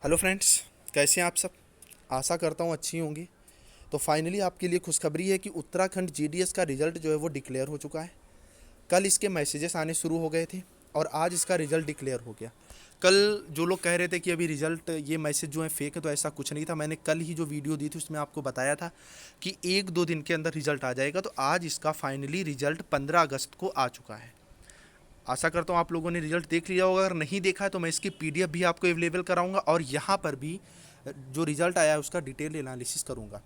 Hello friends, कैसे हैं आप सब। आशा करता हूँ अच्छी होंगी। तो फाइनली आपके लिए खुशखबरी है कि उत्तराखंड जीडीएस का रिज़ल्ट जो है वो डिक्लेयर हो चुका है। कल इसके मैसेजेस आने शुरू हो गए थे और आज इसका रिज़ल्ट डिक्लेयर हो गया। कल जो लोग कह रहे थे कि अभी रिज़ल्ट ये मैसेज जो है फेक है, तो ऐसा कुछ नहीं था। मैंने कल ही जो वीडियो दी थी उसमें आपको बताया था कि 1-2 दिन के अंदर रिज़ल्ट आ जाएगा। तो आज इसका फाइनली रिज़ल्ट 15 अगस्त को आ चुका है। आशा करता हूँ आप लोगों ने रिजल्ट देख लिया होगा। अगर नहीं देखा है तो मैं इसकी पीडीएफ भी आपको अवेलेबल कराऊंगा और यहाँ पर भी जो रिजल्ट आया है उसका डिटेल एनालिसिस करूंगा।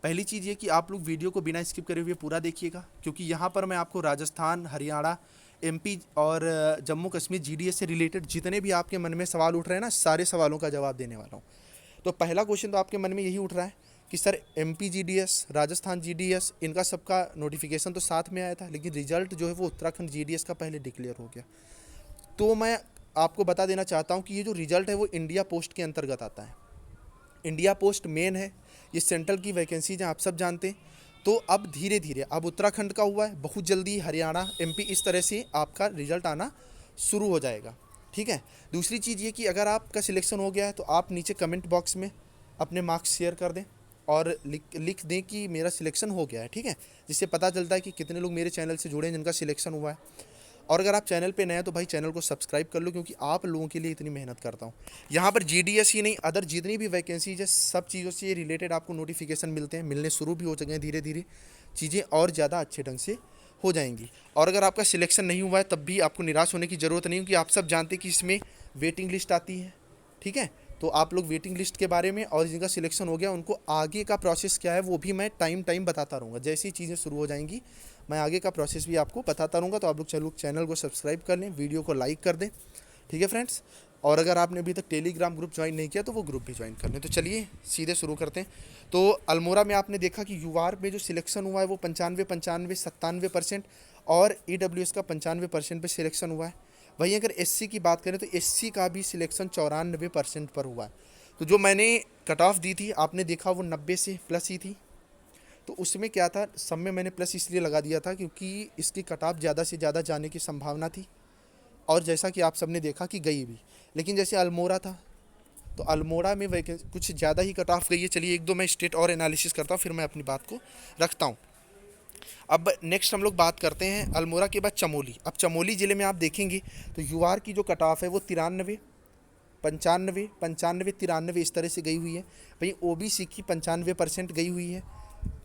पहली चीज़ ये कि आप लोग वीडियो को बिना स्किप करे हुए पूरा देखिएगा, क्योंकि यहाँ पर मैं आपको राजस्थान, हरियाणा, एमपी और जम्मू कश्मीर जीडीएस से रिलेटेड जितने भी आपके मन में सवाल उठ रहे हैं ना, सारे सवालों का जवाब देने वाला हूँ। तो पहला क्वेश्चन तो आपके मन में यही उठ रहा है कि sir MP GDS, Rajasthan GDS, इनका सबका नोटिफिकेशन तो साथ में आया था, लेकिन रिजल्ट जो है वो उत्तराखंड जीडीएस का पहले डिक्लेयर हो गया। तो मैं आपको बता देना चाहता हूँ कि ये जो रिजल्ट है वो इंडिया पोस्ट के अंतर्गत आता है। इंडिया पोस्ट मेन है, ये सेंट्रल की वैकेंसी हैं, आप सब जानते हैं। तो अब धीरे धीरे अब उत्तराखंड का हुआ है, बहुत जल्दी हरियाणा, एमपी, इस तरह से आपका रिजल्ट आना शुरू हो जाएगा। ठीक है। दूसरी चीज़ ये कि अगर आपका सिलेक्शन हो गया है तो आप नीचे कमेंट बॉक्स में अपने मार्क्स शेयर कर दें और लिख दें कि मेरा सिलेक्शन हो गया है। ठीक है, जिससे पता चलता है कि कितने लोग मेरे चैनल से जुड़े हैं जिनका सिलेक्शन हुआ है। और अगर आप चैनल पे नए हैं तो भाई चैनल को सब्सक्राइब कर लो, क्योंकि आप लोगों के लिए इतनी मेहनत करता हूँ। यहाँ पर जीडीएस ही नहीं, अदर जितनी भी वैकेंसीज है सब चीज़ों से रिलेटेड आपको नोटिफिकेशन मिलते हैं, मिलने शुरू भी हो चुके हैं। धीरे धीरे चीज़ें और ज़्यादा अच्छे ढंग से हो जाएंगी। और अगर आपका सिलेक्शन नहीं हुआ है तब भी आपको निराश होने की ज़रूरत नहीं, क्योंकि आप सब जानते हैं कि इसमें वेटिंग लिस्ट आती है। ठीक है, तो आप लोग वेटिंग लिस्ट के बारे में और जिनका सिलेक्शन हो गया उनको आगे का प्रोसेस क्या है वो भी मैं टाइम बताता रहूँगा। जैसी चीज़ें शुरू हो जाएंगी मैं आगे का प्रोसेस भी आपको बताता रहूँगा। तो आप लोग चलो चैनल को सब्सक्राइब कर लें, वीडियो को लाइक कर दें। ठीक है फ्रेंड्स, और अगर आपने अभी तक टेलीग्राम ग्रुप ज्वाइन नहीं किया तो वो ग्रुप भी ज्वाइन कर लें। तो चलिए सीधे शुरू करते हैं। तो अल्मोड़ा में आपने देखा कि यूआर में जो सिलेक्शन हुआ है वो 95, 97, 97% और ईडब्ल्यूएस का 95% पे सिलेक्शन हुआ है। वहीं अगर एससी की बात करें तो एससी का भी सिलेक्शन 94% पर हुआ है। तो जो मैंने कट ऑफ दी थी आपने देखा वो 90 से प्लस ही थी। तो उसमें क्या था, सब में मैंने प्लस इसलिए लगा दिया था क्योंकि इसकी कट ऑफ ज़्यादा से ज़्यादा जाने की संभावना थी, और जैसा कि आप सबने देखा कि गई भी। लेकिन जैसे अल्मोड़ा था तो अल्मोड़ा में वैकेंसी कुछ ज़्यादा ही कट ऑफ गई है। चलिए 1-2 मैं स्टेट और एनालिसिस करता हूँ, फिर मैं अपनी बात को रखता हूँ। अब नेक्स्ट हम लोग बात करते हैं अल्मोड़ा के बाद चमोली। अब चमोली ज़िले में आप देखेंगे तो यूआर की जो कट ऑफ है वो 93, 95, 95, 93 इस तरह से गई हुई है। वहीं ओबीसी की 95% गई हुई है।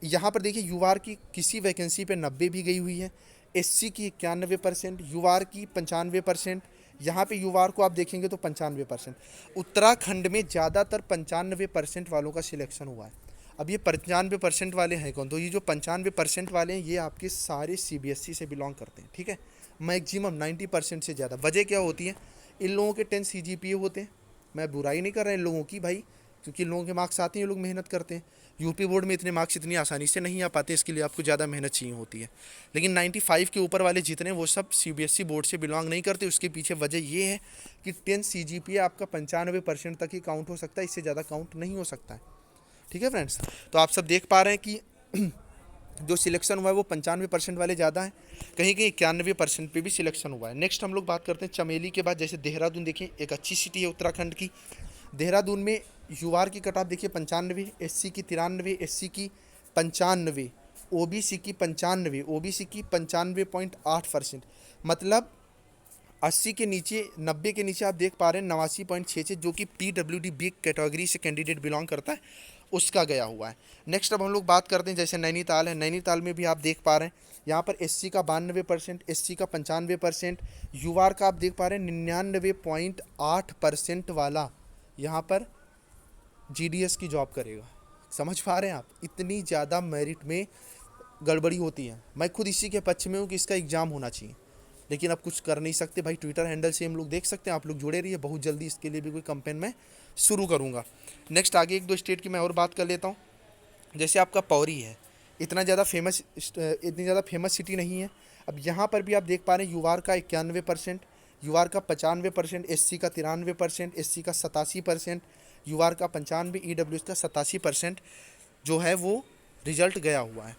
यहाँ पर देखिए यूआर की किसी वैकेंसी पे 90 भी गई हुई है, एससी की 91%, यूआर की 95%। यहाँ पे यूआर को आप देखेंगे तो 95%। उत्तराखंड में ज़्यादातर 95% वालों का सिलेक्शन हुआ है। अब ये 95% वाले हैं कौन, तो ये जो 95% वाले हैं ये आपके सारे सीबीएसई से बिलोंग करते हैं। ठीक है, मैक्सिमम 90% से ज़्यादा। वजह क्या होती है, इन लोगों के 10 सीजीपीए होते हैं। मैं बुराई नहीं कर रहा इन लोगों की भाई, क्योंकि इन लोगों के मार्क्स आते हैं, ये लोग मेहनत करते हैं। यूपी बोर्ड में इतने मार्क्स इतनी आसानी से नहीं आ पाते, इसके लिए आपको ज़्यादा मेहनत चाहिए होती है। लेकिन 95 के ऊपर वाले जितने वो सब सीबीएसई बोर्ड से बिलोंग नहीं करते। उसके पीछे वजह ये है कि 10 सीजीपीए आपका 95% तक ही काउंट हो सकता है, इससे ज़्यादा काउंट नहीं हो सकता है। ठीक है फ्रेंड्स, तो आप सब देख पा रहे हैं कि जो सिलेक्शन हुआ है वो 95% वाले ज़्यादा हैं, कहीं कहीं 91% पे भी सिलेक्शन हुआ है। नेक्स्ट हम लोग बात करते हैं चमेली के बाद। जैसे देहरादून देखिए, एक अच्छी सिटी है उत्तराखंड की। देहरादून में यूआर की कट ऑफ देखिए 95, एससी की 93, एससी की 95, ओबीसी की 95, ओबीसी की 95.8%। मतलब 80 के नीचे, 90 के नीचे आप देख पा रहे हैं 89.66, जो कि पीडब्ल्यूडी बी कैटेगरी से कैंडिडेट बिलोंग करता है, उसका गया हुआ है। नेक्स्ट अब हम लोग बात करते हैं जैसे नैनीताल है। नैनीताल में भी आप देख पा रहे हैं यहाँ पर एससी का 92%, एससी का 95%, यूआर का आप देख पा रहे हैं 99.8% वाला यहाँ पर जीडीएस की जॉब करेगा। समझ पा रहे हैं आप, इतनी ज़्यादा मेरिट में गड़बड़ी होती है। मैं खुद इसी के पक्ष में हूँ कि इसका एग्ज़ाम होना चाहिए, लेकिन अब कुछ कर नहीं सकते भाई। ट्विटर हैंडल से हम लोग देख सकते हैं, आप लोग जुड़े रहिए, बहुत जल्दी इसके लिए भी कोई कैंपेन मैं शुरू करूँगा। नेक्स्ट आगे 1-2 स्टेट की मैं और बात कर लेता हूँ। जैसे आपका पौरी है, इतनी ज़्यादा फेमस सिटी नहीं है। अब यहाँ पर भी आप देख पा रहे हैं यूआर का 91%, यूआर का 95%, एससी का 93%, एससी का 87%, यूआर का 95, ईडब्ल्यूएस का 87% जो है वो रिजल्ट गया हुआ है।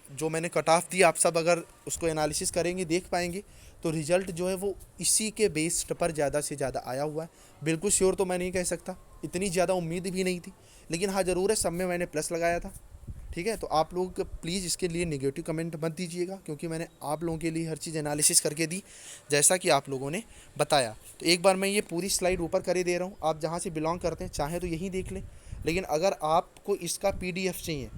जो मैंने कट ऑफ दी, आप सब अगर उसको एनालिसिस करेंगे देख पाएंगे तो रिजल्ट जो है वो इसी के बेस्ड पर ज़्यादा से ज़्यादा आया हुआ है। बिल्कुल श्योर तो मैं नहीं कह सकता, इतनी ज़्यादा उम्मीद भी नहीं थी, लेकिन हाँ ज़रूर है सब में मैंने प्लस लगाया था। ठीक है, तो आप लोग प्लीज़ इसके लिए नेगेटिव कमेंट मत दीजिएगा, क्योंकि मैंने आप लोगों के लिए हर चीज़ एनालिसिस करके दी जैसा कि आप लोगों ने बताया। तो एक बार मैं ये पूरी स्लाइड ऊपर करे दे रहा हूँ, आप जहाँ से बिलोंग करते हैं चाहें तो यहीं देख लें, लेकिन अगर आपको इसका PDF चाहिए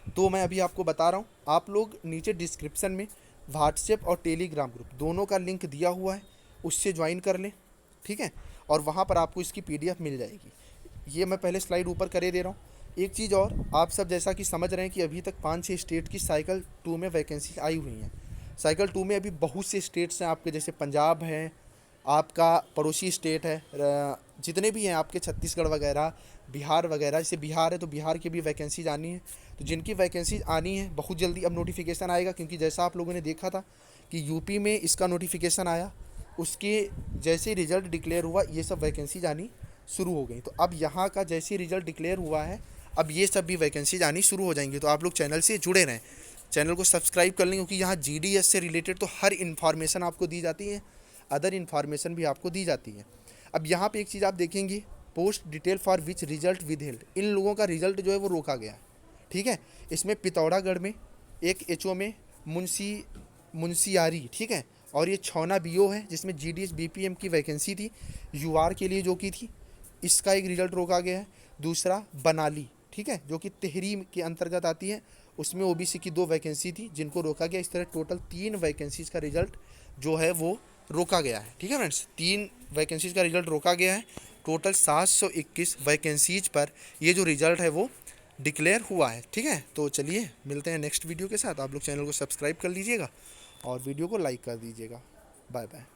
तो मैं अभी आपको बता रहा हूँ, आप लोग नीचे डिस्क्रिप्शन में व्हाट्सएप और टेलीग्राम ग्रुप दोनों का लिंक दिया हुआ है, उससे ज्वाइन कर लें। ठीक है, और वहाँ पर आपको इसकी PDF मिल जाएगी। ये मैं पहले स्लाइड ऊपर करे दे रहा हूँ। एक चीज़ और, आप सब जैसा कि समझ रहे हैं कि अभी तक 5-6 स्टेट की साइकिल 2 में वैकेंसी आई हुई हैं। साइकिल 2 में अभी बहुत से स्टेट्स हैं आपके, जैसे पंजाब है, आपका पड़ोसी स्टेट है, जितने भी हैं आपके छत्तीसगढ़ वगैरह, बिहार वगैरह। जैसे बिहार है तो बिहार की भी वैकेंसीज आनी है। तो जिनकी वैकेंसीज आनी है बहुत जल्दी अब नोटिफिकेशन आएगा, क्योंकि जैसा आप लोगों ने देखा था कि यूपी में इसका नोटिफिकेशन आया, उसके जैसे रिजल्ट डिक्लेयर हुआ ये सब वैकेंसीज आनी शुरू हो गई। तो अब यहाँ का जैसे रिजल्ट डिक्लेयर हुआ है, अब ये सब भी वैकेंसीज आनी शुरू हो जाएंगी। तो आप लोग चैनल से जुड़े रहें, चैनल को सब्सक्राइब कर लें, क्योंकि यहाँ GDS से रिलेटेड तो हर इन्फॉर्मेशन आपको दी जाती है, अदर इन्फॉर्मेशन भी आपको दी जाती है। अब यहाँ पे एक चीज़ आप देखेंगे, post detail for which result withheld, इन लोगों का रिजल्ट जो है वो रोका गया है। ठीक है, इसमें पिथौरागढ़ में एक HO में मुंशियारी, ठीक है, और ये छौना BO है जिसमें GDS BPM की वैकेंसी थी UR के लिए जो की थी, इसका एक रिजल्ट रोका गया है। दूसरा बनाली, ठीक है, जो कि तिहरी के अंतर्गत आती है, उसमें OBC की 2 वैकेंसी थी जिनको रोका गया। इस तरह टोटल 3 वैकेंसीज़ का रिजल्ट जो है वो रोका गया है। ठीक है फ्रेंड्स, 3 वैकेंसीज़ का रिजल्ट रोका गया है। टोटल 721 वैकेंसीज पर ये जो रिजल्ट है वो डिक्लेयर हुआ है। ठीक है, तो चलिए मिलते हैं नेक्स्ट वीडियो के साथ। आप लोग चैनल को सब्सक्राइब कर लीजिएगा और वीडियो को लाइक कर दीजिएगा। Bye bye.